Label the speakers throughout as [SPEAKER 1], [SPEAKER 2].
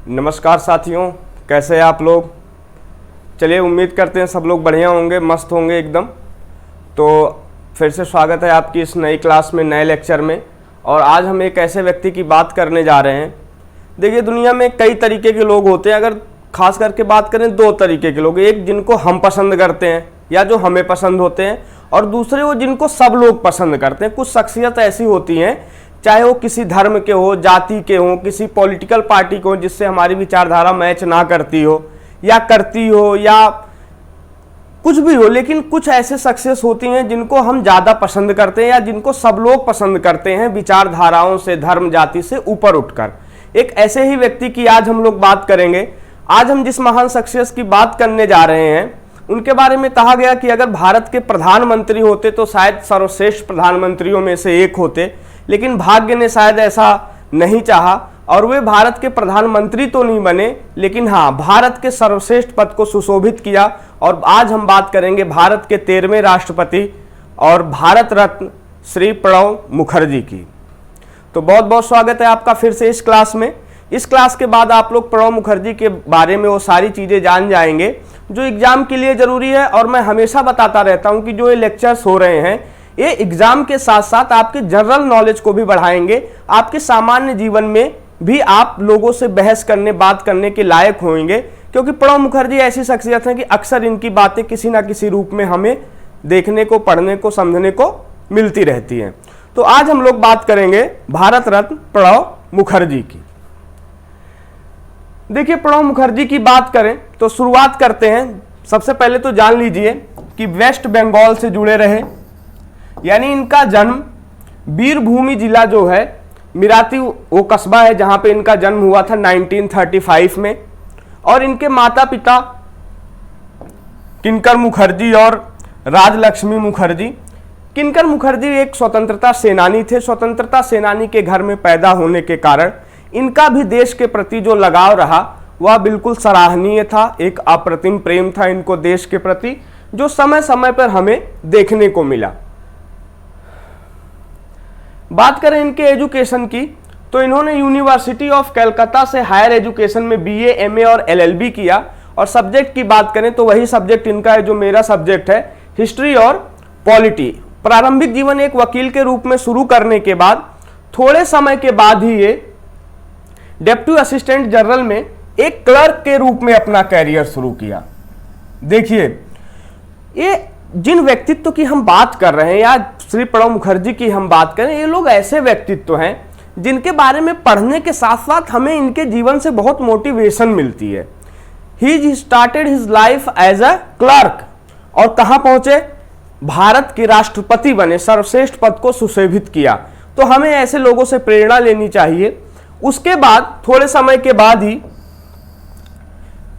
[SPEAKER 1] नमस्कार साथियों, कैसे हैं आप लोग। चलिए, उम्मीद करते हैं सब लोग बढ़िया होंगे, मस्त होंगे एकदम। तो फिर से स्वागत है आपकी इस नई क्लास में, नए लेक्चर में। और आज हम एक ऐसे व्यक्ति की बात करने जा रहे हैं। देखिए, दुनिया में कई तरीके के लोग होते हैं। अगर खास करके बात करें, दो तरीके के लोग, एक जिनको हम पसंद करते हैं या जो हमें पसंद होते हैं, और दूसरे वो जिनको सब लोग पसंद करते हैं। कुछ शख्सियत ऐसी होती हैं, चाहे वो किसी धर्म के हो, जाति के हो, किसी पॉलिटिकल पार्टी को, जिससे हमारी विचारधारा मैच ना करती हो या करती हो या कुछ भी हो, लेकिन कुछ ऐसे शख्सियत होती हैं जिनको हम ज़्यादा पसंद करते हैं या जिनको सब लोग पसंद करते हैं, विचारधाराओं से, धर्म जाति से ऊपर उठकर। एक ऐसे ही व्यक्ति की आज हम लोग बात करेंगे। आज हम जिस महान शख्सियत की बात करने जा रहे हैं, उनके बारे में कहा गया कि अगर भारत के प्रधानमंत्री होते तो शायद सर्वश्रेष्ठ प्रधानमंत्रियों में से एक होते, लेकिन भाग्य ने शायद ऐसा नहीं चाहा और वे भारत के प्रधानमंत्री तो नहीं बने, लेकिन हाँ, भारत के सर्वश्रेष्ठ पद को सुशोभित किया। और आज हम बात करेंगे भारत के 13वें राष्ट्रपति और भारत रत्न श्री प्रणब मुखर्जी की। तो बहुत बहुत स्वागत है आपका फिर से इस क्लास में। इस क्लास के बाद आप लोग प्रणब मुखर्जी के बारे में वो सारी चीज़ें जान जाएंगे जो एग्जाम के लिए ज़रूरी है। और मैं हमेशा बताता रहता हूँ कि जो ये लेक्चर्स हो रहे हैं, ये एग्जाम के साथ साथ आपके जनरल नॉलेज को भी बढ़ाएंगे। आपके सामान्य जीवन में भी आप लोगों से बहस करने, बात करने के लायक होंगे, क्योंकि प्रणब मुखर्जी ऐसी शख्सियत हैं कि अक्सर इनकी बातें किसी ना किसी रूप में हमें देखने को, पढ़ने को, समझने को मिलती रहती हैं। तो आज हम लोग बात करेंगे भारत रत्न प्रणब मुखर्जी की। देखिए, प्रणब मुखर्जी की बात करें तो शुरुआत करते हैं। सबसे पहले तो जान लीजिए कि वेस्ट बंगाल से जुड़े रहे, यानी इनका जन्म वीरभूमि जिला जो है, मिराती वो कस्बा है जहां पे इनका जन्म हुआ था 1935 में। और इनके माता पिता किंकर मुखर्जी और राजलक्ष्मी मुखर्जी। किंकर मुखर्जी एक स्वतंत्रता सेनानी थे। स्वतंत्रता सेनानी के घर में पैदा होने के कारण इनका भी देश के प्रति जो लगाव रहा वह बिल्कुल सराहनीय था। एक अप्रतिम प्रेम था इनको देश के प्रति, जो समय समय पर हमें देखने को मिला। बात करें इनके एजुकेशन की, तो इन्होंने यूनिवर्सिटी ऑफ कलकत्ता से हायर एजुकेशन में बीए, एमए और एलएलबी किया। और सब्जेक्ट की बात करें तो वही सब्जेक्ट इनका है जो मेरा सब्जेक्ट है, हिस्ट्री और पॉलिटी। प्रारंभिक जीवन एक वकील के रूप में शुरू करने के बाद थोड़े समय के बाद ही ये डेप्यूटी असिस्टेंट जनरल में एक क्लर्क के रूप में अपना कैरियर शुरू किया। देखिए, ये जिन व्यक्तित्व की हम बात कर रहे हैं या श्री प्रणब मुखर्जी की हम बात करें, ये लोग ऐसे व्यक्तित्व हैं जिनके बारे में पढ़ने के साथ साथ हमें इनके जीवन से बहुत मोटिवेशन मिलती है। He started his life as a clerk और कहां पहुंचे, भारत के राष्ट्रपति बने, सर्वश्रेष्ठ पद को सुशोभित किया। तो हमें ऐसे लोगों से प्रेरणा लेनी चाहिए। उसके बाद थोड़े समय के बाद ही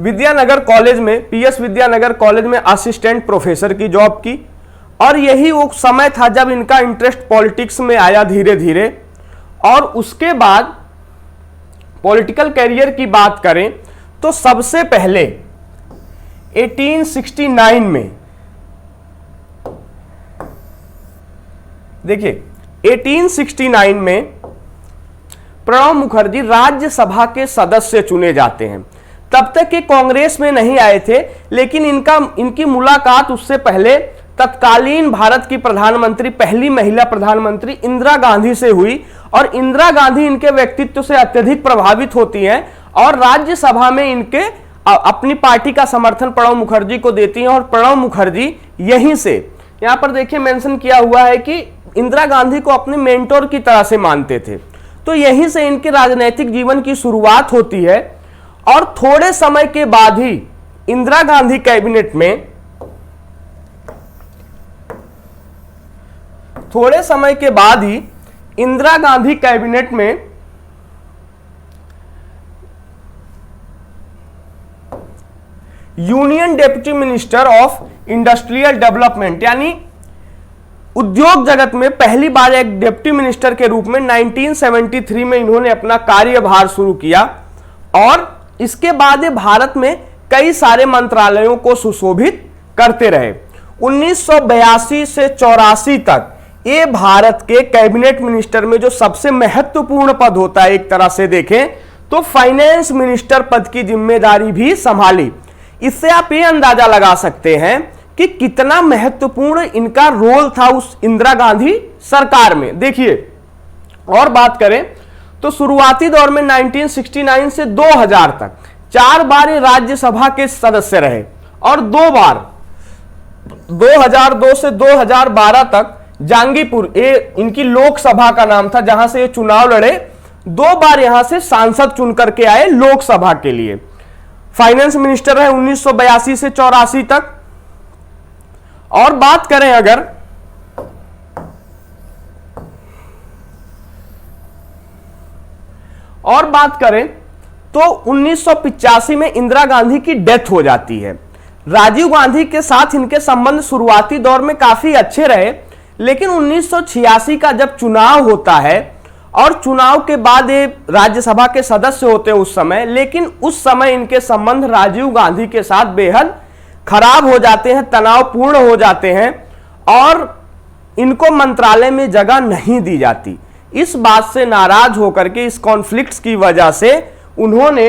[SPEAKER 1] विद्यानगर कॉलेज में, पीएस विद्यानगर कॉलेज में असिस्टेंट प्रोफेसर की जॉब की। और यही वो समय था जब इनका इंटरेस्ट पॉलिटिक्स में आया धीरे धीरे। और उसके बाद पॉलिटिकल कैरियर की बात करें तो सबसे पहले 1869 में, देखिए 1869 में प्रणब मुखर्जी राज्यसभा के सदस्य चुने जाते हैं। तब तक के कांग्रेस में नहीं आए थे, लेकिन इनकी मुलाकात उससे पहले तत्कालीन भारत की प्रधानमंत्री, पहली महिला प्रधानमंत्री इंदिरा गांधी से हुई। और इंदिरा गांधी इनके व्यक्तित्व से अत्यधिक प्रभावित होती हैं और राज्यसभा में इनके अपनी पार्टी का समर्थन प्रणब मुखर्जी को देती हैं। और प्रणब मुखर्जी यहीं से, यहां पर देखिए मेंशन किया हुआ है कि इंदिरा गांधी को अपने मेंटोर की तरह से मानते थे। तो यहीं से इनके राजनीतिक जीवन की शुरुआत होती है। और थोड़े समय के बाद ही इंदिरा गांधी कैबिनेट में, थोड़े समय के बाद ही इंदिरा गांधी कैबिनेट में union deputy minister of industrial development, यानी उद्योग जगत में पहली बार एक डिप्टी मिनिस्टर के रूप में 1973 में इन्होंने अपना कार्यभार शुरू किया। और इसके बाद ये भारत में कई सारे मंत्रालयों को सुशोभित करते रहे। 1982 से 84 तक ये भारत के कैबिनेट मिनिस्टर में जो सबसे महत्वपूर्ण पद होता है, एक तरह से देखें तो फाइनेंस मिनिस्टर पद की जिम्मेदारी भी संभाली। इससे आप ये अंदाजा लगा सकते हैं कि कितना महत्वपूर्ण इनका रोल था उस इंदिरा गांधी सरकार में। देखिए, और बात करें तो शुरुआती दौर में 1969 से 2000 तक 4 बार ये राज्यसभा के सदस्य रहे और 2 बार 2002 से 2012 तक जंगीपुर, ये इनकी लोकसभा का नाम था, जहां से ये चुनाव लड़े। 2 बार यहां से सांसद चुन करके आए लोकसभा के लिए। फाइनेंस मिनिस्टर रहे 1982 से 84 तक। और बात करें अगर तो 1985 में इंदिरा गांधी की डेथ हो जाती है। राजीव गांधी के साथ इनके संबंध शुरुआती दौर में काफी अच्छे रहे, लेकिन 1986 का जब चुनाव होता है और चुनाव के बाद ये राज्यसभा के सदस्य होते हैं उस समय, लेकिन उस समय इनके संबंध राजीव गांधी के साथ बेहद खराब हो जाते हैं, तनावपूर्ण हो जाते हैं और इनको मंत्रालय में जगह नहीं दी जाती। इस बात से नाराज होकर के, इस कॉन्फ्लिक्ट्स की वजह से उन्होंने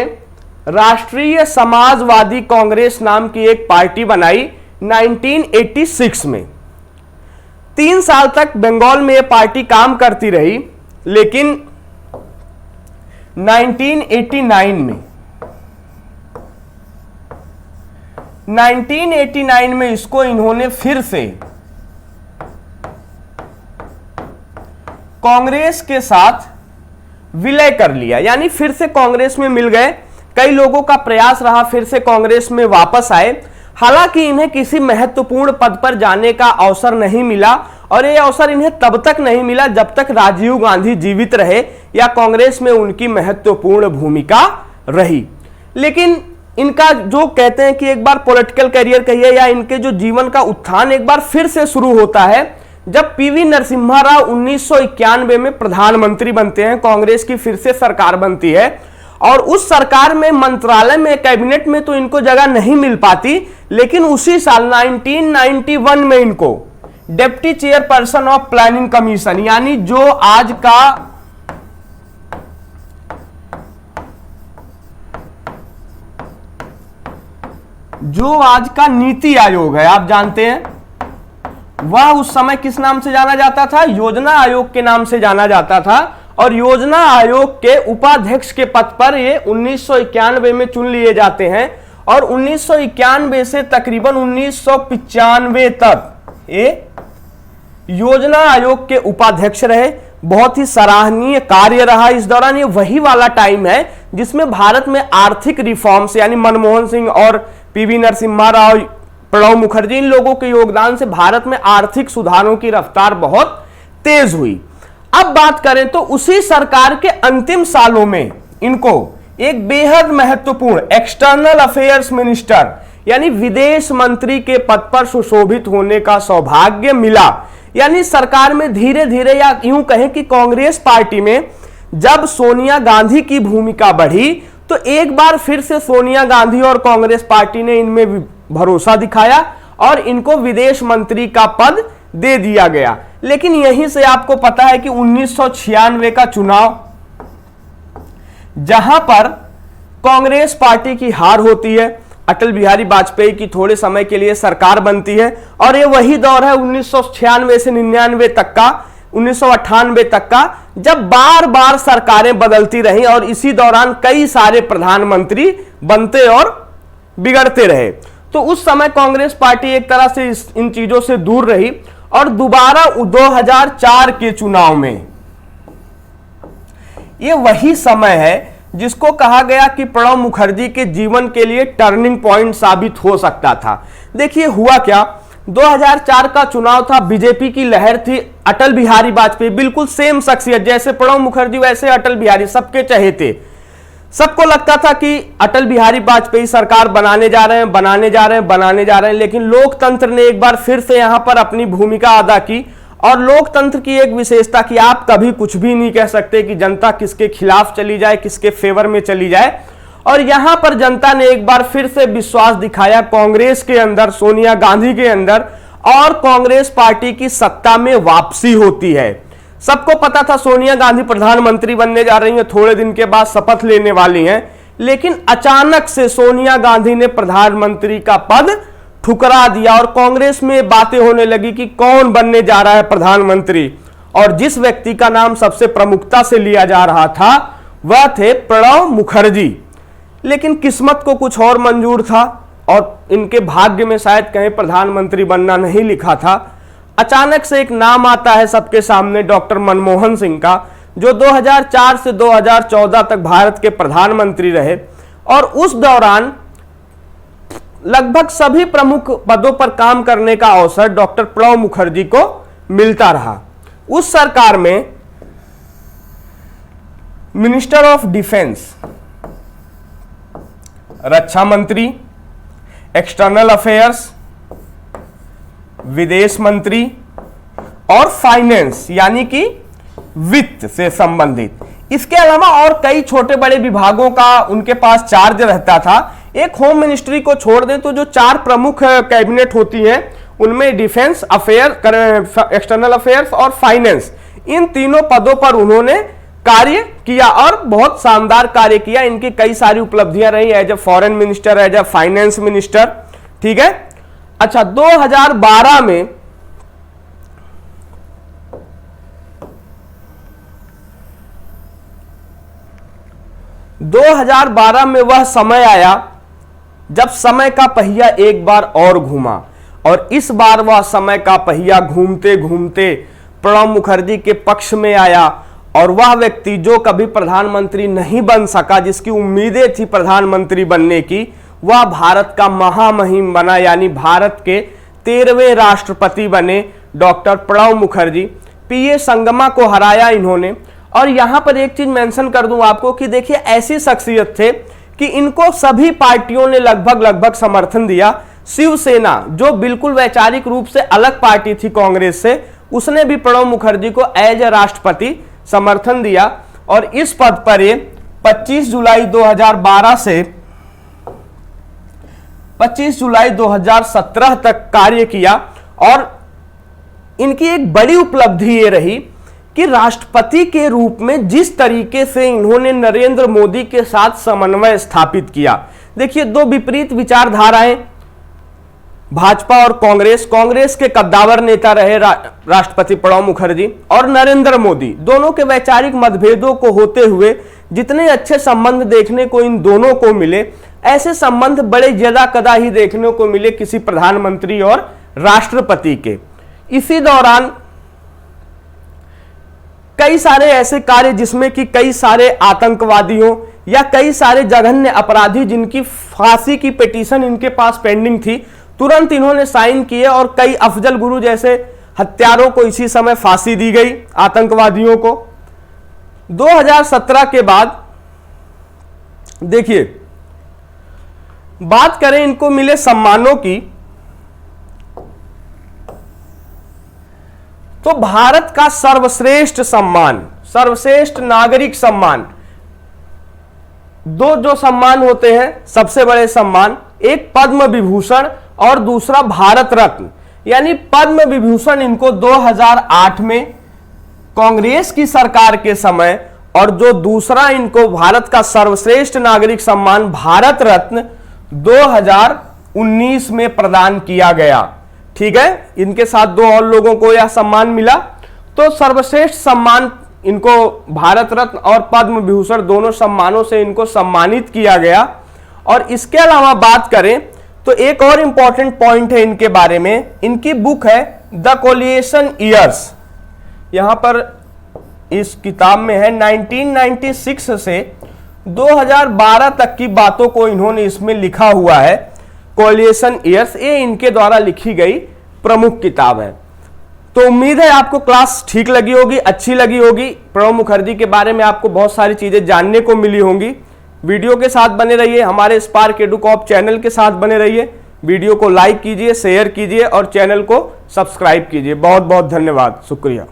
[SPEAKER 1] राष्ट्रीय समाजवादी कांग्रेस नाम की एक पार्टी बनाई 1986 में। 3 साल तक बंगाल में यह पार्टी काम करती रही, लेकिन 1989 में इसको इन्होंने फिर से कांग्रेस के साथ विलय कर लिया, यानी फिर से कांग्रेस में मिल गए। कई लोगों का प्रयास रहा फिर से कांग्रेस में वापस आए, हालांकि इन्हें किसी महत्वपूर्ण पद पर जाने का अवसर नहीं मिला और यह अवसर इन्हें तब तक नहीं मिला जब तक राजीव गांधी जीवित रहे या कांग्रेस में उनकी महत्वपूर्ण भूमिका रही। लेकिन इनका जो कहते हैं कि एक बार पॉलिटिकल करियर कहिए या इनके जो जीवन का उत्थान एक बार फिर से शुरू होता है जब पीवी नरसिम्हा राव 1991 में प्रधानमंत्री बनते हैं। कांग्रेस की फिर से सरकार बनती है और उस सरकार में मंत्रालय में, कैबिनेट में तो इनको जगह नहीं मिल पाती, लेकिन उसी साल 1991 में इनको deputy chairperson of planning commission, यानी जो आज का नीति आयोग है, आप जानते हैं, वह उस समय किस नाम से जाना जाता था? योजना आयोग के नाम से जाना जाता था। और योजना आयोग के उपाध्यक्ष के पद पर ये 1991 में चुन लिए जाते हैं और 1991 से तकरीबन 1995 तक ये योजना आयोग के उपाध्यक्ष रहे। बहुत ही सराहनीय कार्य रहा इस दौरान। ये वही वाला टाइम है जिसमें भारत में आर्थिक रिफॉर्म्स, यानी मनमोहन सिंह और पीवी नरसिम्हा राव, प्रणब मुखर्जी, इन लोगों के योगदान से भारत में आर्थिक सुधारों की रफ्तार बहुत तेज हुई। अब बात करें तो उसी सरकार के अंतिम सालों में इनको एक बेहद महत्वपूर्ण एक्सटर्नल अफेयर्स मिनिस्टर, यानी विदेश मंत्री के पद पर सुशोभित होने का सौभाग्य मिला। यानी सरकार में धीरे धीरे, या यूं कहें कि कांग्रेस पार्टी में जब सोनिया गांधी की भूमिका बढ़ी तो एक बार फिर से सोनिया गांधी और कांग्रेस पार्टी ने इनमें भरोसा दिखाया और इनको विदेश मंत्री का पद दे दिया गया। लेकिन यहीं से आपको पता है कि 1996 का चुनाव, जहां पर कांग्रेस पार्टी की हार होती है, अटल बिहारी वाजपेयी की थोड़े समय के लिए सरकार बनती है और ये वही दौर है 1996 से 99 तक का, 1998 तक का, जब बार बार सरकारें बदलती रहीं और इसी दौरान कई सारे प्रधानमंत्री बनते और बिगड़ते रहे। तो उस समय कांग्रेस पार्टी एक तरह से इन चीजों से दूर रही और दोबारा 2004 के चुनाव में यह वही समय है जिसको कहा गया कि प्रणब मुखर्जी के जीवन के लिए टर्निंग पॉइंट साबित हो सकता था। देखिए हुआ क्या, 2004 का चुनाव था, बीजेपी की लहर थी, अटल बिहारी वाजपेयी, बिल्कुल सेम शख्सियत, जैसे प्रणब मुखर्जी वैसे अटल बिहारी, सबके चहेते। सबको लगता था कि अटल बिहारी वाजपेयी सरकार बनाने जा रहे हैं, लेकिन लोकतंत्र ने एक बार फिर से यहां पर अपनी भूमिका अदा की। और लोकतंत्र की एक विशेषता कि आप कभी कुछ भी नहीं कह सकते कि जनता किसके खिलाफ चली जाए, किसके फेवर में चली जाए। और यहां पर जनता ने एक बार फिर से विश्वास दिखाया कांग्रेस के अंदर, सोनिया गांधी के अंदर, और कांग्रेस पार्टी की सत्ता में वापसी होती है। सबको पता था सोनिया गांधी प्रधानमंत्री बनने जा रही हैं, थोड़े दिन के बाद शपथ लेने वाली हैं, लेकिन अचानक से सोनिया गांधी ने प्रधानमंत्री का पद ठुकरा दिया और कांग्रेस में बातें होने लगी कि कौन बनने जा रहा है प्रधानमंत्री। और जिस व्यक्ति का नाम सबसे प्रमुखता से लिया जा रहा था वह थे प्रणब मुखर्जी। लेकिन किस्मत को कुछ और मंजूर था और इनके भाग्य में शायद कहीं प्रधानमंत्री बनना नहीं लिखा था। अचानक से एक नाम आता है सबके सामने, डॉक्टर मनमोहन सिंह का, जो 2004 से 2014 तक भारत के प्रधानमंत्री रहे और उस दौरान लगभग सभी प्रमुख पदों पर काम करने का अवसर डॉक्टर प्रणब मुखर्जी को मिलता रहा। उस सरकार में मिनिस्टर ऑफ डिफेंस, रक्षा मंत्री, एक्सटर्नल अफेयर्स, विदेश मंत्री और फाइनेंस यानी कि वित्त से संबंधित, इसके अलावा और कई छोटे बड़े विभागों का उनके पास चार्ज रहता था। एक होम मिनिस्ट्री को छोड़ दें तो जो 4 प्रमुख कैबिनेट होती हैं उनमें डिफेंस, अफेयर, एक्सटर्नल अफेयर्स और फाइनेंस, इन तीनों पदों पर उन्होंने कार्य किया और बहुत शानदार कार्य किया। इनकी कई सारी उपलब्धियां रही as a foreign minister, as a finance minister. ठीक है। अच्छा, 2012 में वह समय आया जब समय का पहिया एक बार और घूमा और इस बार वह समय का पहिया घूमते घूमते प्रणब मुखर्जी के पक्ष में आया और वह व्यक्ति जो कभी प्रधानमंत्री नहीं बन सका, जिसकी उम्मीदें थी प्रधानमंत्री बनने की, वह भारत का महामहिम बना, यानी भारत के 13वें राष्ट्रपति बने डॉक्टर प्रणब मुखर्जी। पीए संगमा को हराया इन्होंने। और यहां पर एक चीज मेंशन कर दूं आपको कि देखिए, ऐसी शख्सियत थे कि इनको सभी पार्टियों ने लगभग समर्थन दिया। शिवसेना, जो बिल्कुल वैचारिक रूप से अलग पार्टी थी कांग्रेस से, उसने भी प्रणब मुखर्जी को एज ए राष्ट्रपति समर्थन दिया और इस पद पर ये 25 जुलाई 2012 से 25 जुलाई 2017 तक कार्य किया। और इनकी एक बड़ी उपलब्धि ये रही कि राष्ट्रपति के रूप में जिस तरीके से इन्होंने नरेंद्र मोदी के साथ समन्वय स्थापित किया। देखिए, 2 विपरीत विचारधाराएं, भाजपा और कांग्रेस के कद्दावर नेता रहे राष्ट्रपति प्रणब मुखर्जी और नरेंद्र मोदी, दोनों के वैचारिक मतभेदों को होते हुए जितने अच्छे संबंध देखने को इन दोनों को मिले, ऐसे संबंध बड़े ज्यादा कदा ही देखने को मिले किसी प्रधानमंत्री और राष्ट्रपति के। इसी दौरान कई सारे ऐसे कार्य जिसमें कि कई सारे आतंकवादियों या कई सारे जघन्य अपराधी जिनकी फांसी की पिटीशन इनके पास पेंडिंग थी, तुरंत इन्होंने साइन किए और कई अफजल गुरु जैसे हत्यारों को इसी समय फांसी दी गई, आतंकवादियों को। 2017 के बाद देखिए, बात करें इनको मिले सम्मानों की, तो भारत का सर्वश्रेष्ठ सम्मान, सर्वश्रेष्ठ नागरिक सम्मान, 2 जो सम्मान होते हैं सबसे बड़े सम्मान, एक पद्म विभूषण और दूसरा भारत रत्न। यानी पद्म विभूषण इनको 2008 में कांग्रेस की सरकार के समय और जो दूसरा इनको भारत का सर्वश्रेष्ठ नागरिक सम्मान भारत रत्न 2019 में प्रदान किया गया। ठीक है, इनके साथ 2 और लोगों को यह सम्मान मिला। तो सर्वश्रेष्ठ सम्मान इनको भारत रत्न और पद्म विभूषण दोनों सम्मानों से इनको सम्मानित किया गया। और इसके अलावा बात करें तो एक और इंपॉर्टेंट पॉइंट है इनके बारे में, इनकी बुक है द कोलिएशन ईयर्स। यहां पर इस किताब में है 1996 से 2012 तक की बातों को इन्होंने इसमें लिखा हुआ है। कोलिएशन ईयर्स, ये इनके द्वारा लिखी गई प्रमुख किताब है। तो उम्मीद है आपको क्लास ठीक लगी होगी, अच्छी लगी होगी। प्रणब मुखर्जी के बारे में आपको बहुत सारी चीजें जानने को मिली होंगी। वीडियो के साथ बने रहिए, हमारे स्पार्क एडुकॉप चैनल के साथ बने रहिए। वीडियो को लाइक कीजिए, शेयर कीजिए और चैनल को सब्सक्राइब कीजिए। बहुत बहुत धन्यवाद, शुक्रिया।